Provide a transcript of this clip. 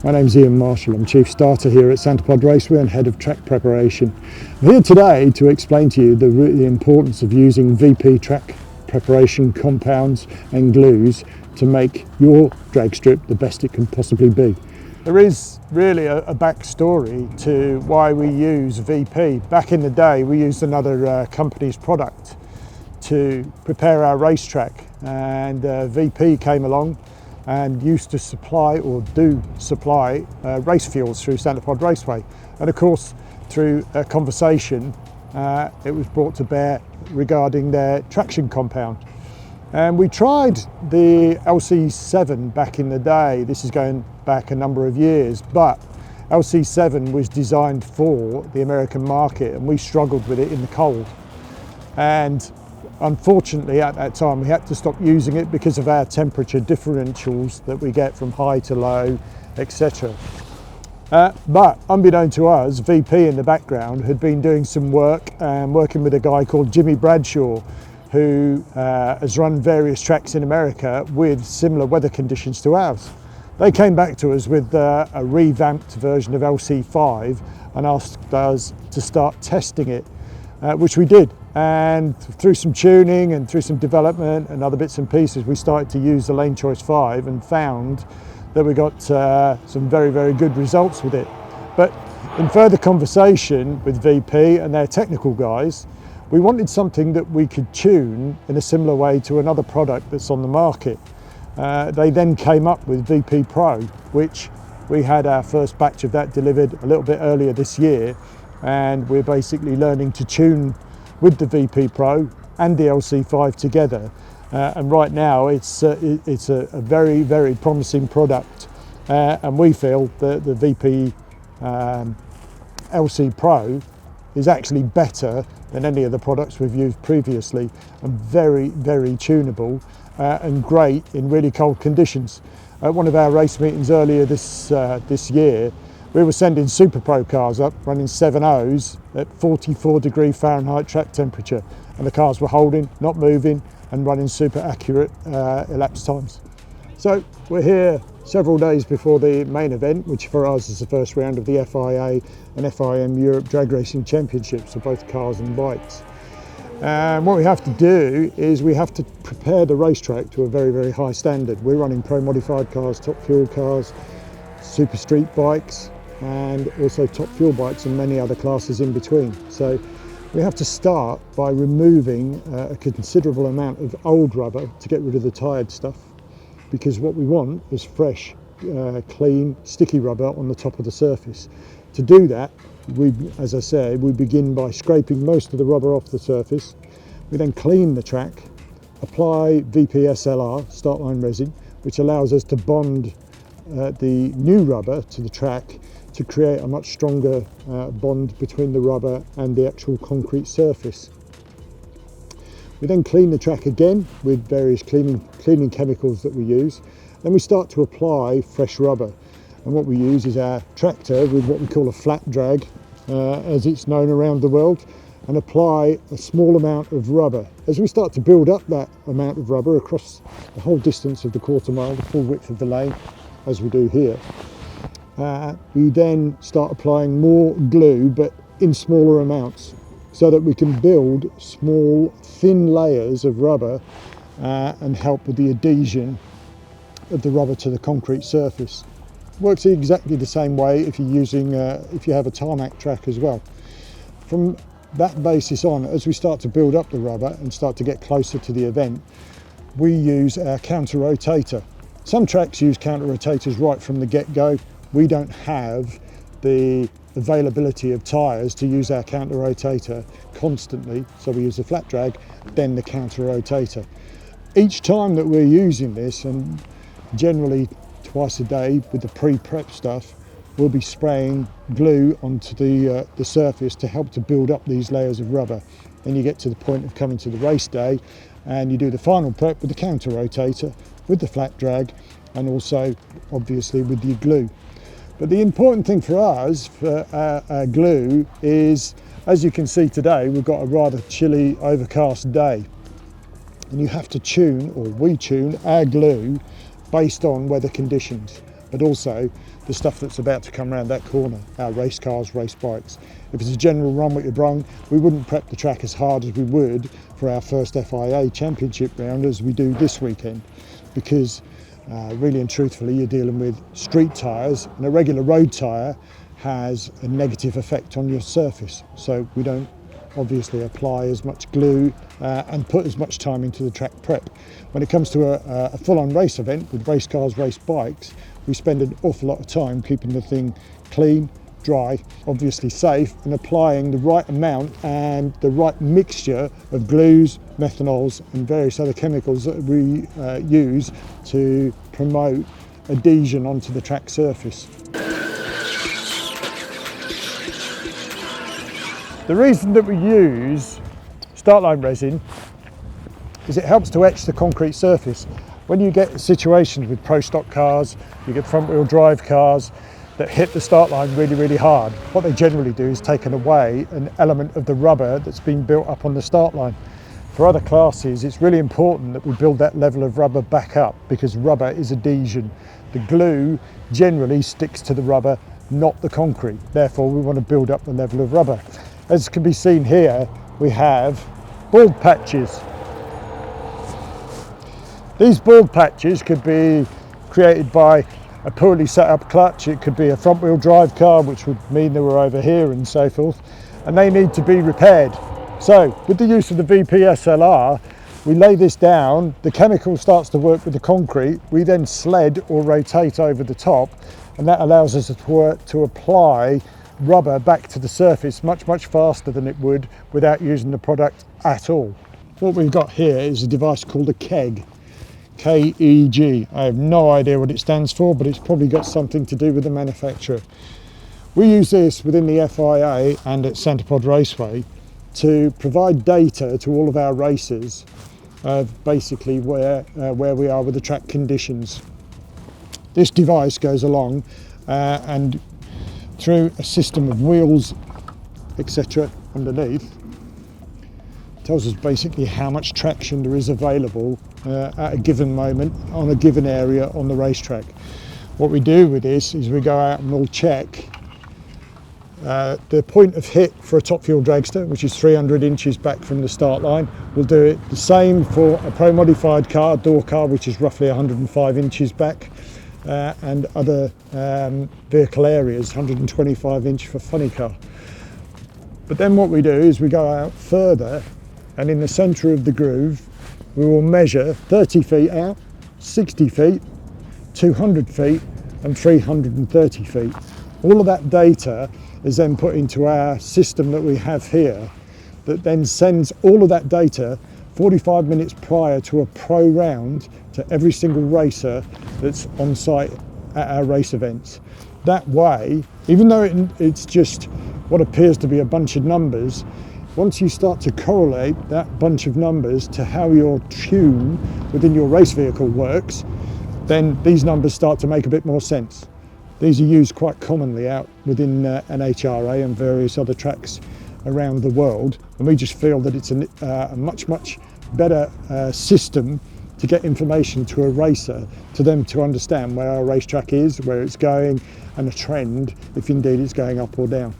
My name's Ian Marshall. I'm Chief Starter here at Santa Pod Raceway and Head of Track Preparation. I'm here today to explain to you the importance of using VP track preparation compounds and glues to make your drag strip the best it can possibly be. There is really a backstory to why we use VP. Back in the day we used another company's product to prepare our racetrack, and VP came along and used to supply, or do supply, race fuels through Santa Pod Raceway. And of course, through a conversation, it was brought to bear regarding their traction compound. And we tried the LC7 back in the day. This is going back a number of years, but LC7 was designed for the American market and we struggled with it in the cold. And unfortunately, at that time, we had to stop using it because of our temperature differentials that we get from high to low, etc. But unbeknown to us, VP in the background had been doing some work and working with a guy called Jimmy Bradshaw, who has run various tracks in America with similar weather conditions to ours. They came back to us with a revamped version of LC5 and asked us to start testing it, which we did. And through some tuning and through some development and other bits and pieces, we started to use the Lane Choice 5 and found that we got some very, very good results with it. But in further conversation with VP and their technical guys, we wanted something that we could tune in a similar way to another product that's on the market. They then came up with VP Pro, which we had our first batch of that delivered a little bit earlier this year, and we're basically learning to tune with the VP Pro and the LC5 together, and right now it's a very, very promising product, and we feel that the VP LC Pro is actually better than any of the products we've used previously, and very, very tunable and great in really cold conditions. At one of our race meetings earlier this year, we were sending Super Pro cars up running 7.0s at 44 Fahrenheit track temperature, and the cars were holding, not moving, and running super accurate elapsed times. So we're here several days before the main event, which for us is the first round of the FIA and FIM Europe Drag Racing Championships for both cars and bikes. And what we have to do is we have to prepare the racetrack to a very, very high standard. We're running pro modified cars, top fuel cars, super street bikes, and also top fuel bikes and many other classes in between. So we have to start by removing a considerable amount of old rubber to get rid of the tired stuff, because what we want is fresh, clean, sticky rubber on the top of the surface. To do that, as I said, we begin by scraping most of the rubber off the surface. We then clean the track, apply VP SLR, start line resin, which allows us to bond the new rubber to the track to create a much stronger bond between the rubber and the actual concrete surface. We then clean the track again with various cleaning chemicals that we use. Then we start to apply fresh rubber. And what we use is our tractor with what we call a flat drag, as it's known around the world, and apply a small amount of rubber. As we start to build up that amount of rubber across the whole distance of the quarter mile, the full width of the lane, as we do here, we then start applying more glue, but in smaller amounts, so that we can build small, thin layers of rubber and help with the adhesion of the rubber to the concrete surface. Works exactly the same way if you're using, if you have a tarmac track as well. From that basis on, as we start to build up the rubber and start to get closer to the event, we use our counter rotator. Some tracks use counter rotators right from the get-go. We don't have the availability of tyres to use our counter rotator constantly, so we use the flat drag, then the counter rotator. Each time that we're using this, and generally twice a day with the pre-prep stuff, we'll be spraying glue onto the surface to help to build up these layers of rubber. Then you get to the point of coming to the race day and you do the final prep with the counter rotator, with the flat drag, and also obviously with the glue. But the important thing for us, for our glue, is, as you can see today, we've got a rather chilly, overcast day. And you have to tune, or we tune, our glue based on weather conditions. But also, the stuff that's about to come around that corner, our race cars, race bikes. If it's a general run what you've brung, we wouldn't prep the track as hard as we would for our first FIA championship round as we do this weekend, because really and truthfully you're dealing with street tyres, and a regular road tyre has a negative effect on your surface, so we don't obviously apply as much glue and put as much time into the track prep. When it comes to a full-on race event with race cars, race bikes, we spend an awful lot of time keeping the thing clean, dry, obviously safe, and applying the right amount and the right mixture of glues, methanols and various other chemicals that we use to promote adhesion onto the track surface. The reason that we use start-line resin is it helps to etch the concrete surface. When you get situations with pro stock cars, you get front-wheel drive cars that hit the start line really, really hard, what they generally do is taken away an element of the rubber that's been built up on the start line. For other classes, it's really important that we build that level of rubber back up, because rubber is adhesion. The glue generally sticks to the rubber, not the concrete. Therefore, we want to build up the level of rubber. As can be seen here, we have bald patches. These bald patches could be created by a poorly set up clutch, it could be a front wheel drive car, which would mean they were over here and so forth, and they need to be repaired. So with the use of the VPSLR, we lay this down, the chemical starts to work with the concrete, we then sled or rotate over the top, and that allows us to apply rubber back to the surface much faster than it would without using the product at all. What we've got here is a device called a KEG. K-E-G. I have no idea what it stands for, but it's probably got something to do with the manufacturer. We use this within the FIA and at Centerpod Raceway to provide data to all of our racers of basically where we are with the track conditions. This device goes along and through a system of wheels, etc. underneath, tells us basically how much traction there is available at a given moment on a given area on the racetrack. What we do with this is we go out and we'll check the point of hit for a top fuel dragster, which is 300 inches back from the start line. We'll do it the same for a pro modified car, door car, which is roughly 105 inches back, and other vehicle areas, 125 inch for funny car. But then what we do is we go out further, and in the centre of the groove we will measure 30 feet out, 60 feet, 200 feet and 330 feet. All of that data is then put into our system that we have here, that then sends all of that data 45 minutes prior to a pro round to every single racer that's on site at our race events. That way, even though it's just what appears to be a bunch of numbers, once you start to correlate that bunch of numbers to how your tune within your race vehicle works, then these numbers start to make a bit more sense. These are used quite commonly out within NHRA and various other tracks around the world, and we just feel that it's a much better system to get information to a racer, to them to understand where our racetrack is, where it's going, and a trend if indeed it's going up or down.